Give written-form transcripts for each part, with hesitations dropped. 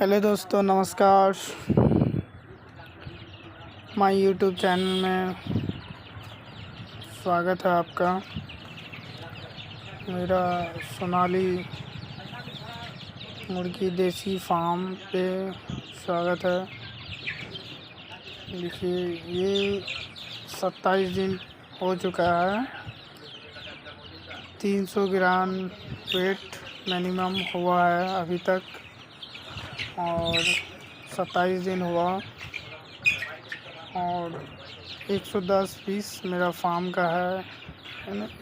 Hello दोस्तों, नमस्कार। My YouTube channel में स्वागत है आपका। मेरा सोनाली मुर्गी देसी फार्म पे स्वागत है। देखिए, ये 27 दिन हो चुका है। 300 ग्राम वेट मिनिमम हुआ है अभी तक, और 27 दिन हुआ, और 110 पीस मेरा फार्म का है।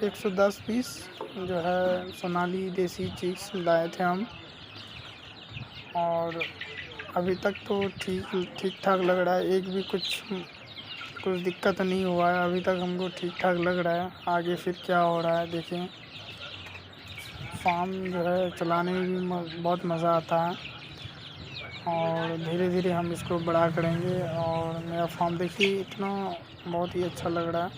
110 पीस जो है सोनाली देसी चिक्स लाए थे हम, और अभी तक तो ठीक ठाक लग रहा है। एक भी कुछ दिक्कत नहीं हुआ है अभी तक। हमको ठीक ठाक लग रहा है। आगे फिर क्या हो रहा है देखिए। फार्म जो है चलाने में भी बहुत मज़ा आता है, और धीरे धीरे हम इसको बड़ा करेंगे। और मेरा फार्म देखिए, इतना बहुत ही अच्छा लग रहा है।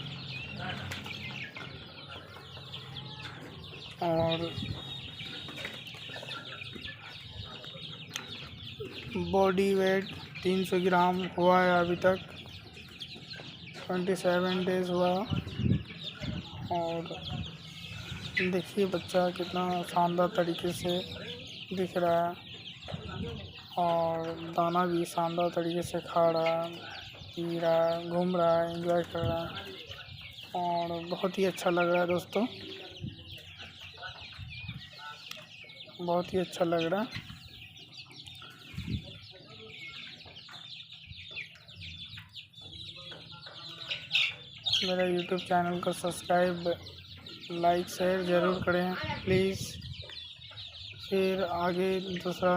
और बॉडी वेट 300 ग्राम हुआ है अभी तक। 27 डेज़ हुआ। और देखिए बच्चा कितना शानदार तरीके से दिख रहा है, और दाना भी शानदार तरीके से खा रहा है, पी रहा है, घूम रहा है, एंजॉय कर रहा है, और बहुत ही अच्छा लग रहा है दोस्तों। बहुत ही अच्छा लग रहा है। मेरा यूट्यूब चैनल को सब्सक्राइब, लाइक, शेयर ज़रूर करें प्लीज़। फिर आगे दूसरा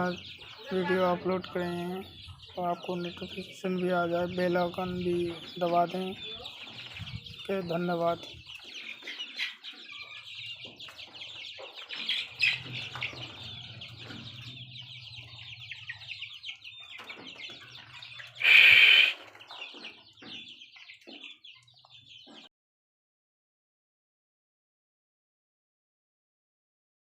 वीडियो अपलोड करेंगे तो आपको नोटिफिकेशन भी आ जाए, बेल आइकन भी दबा दें। ओके, धन्यवाद।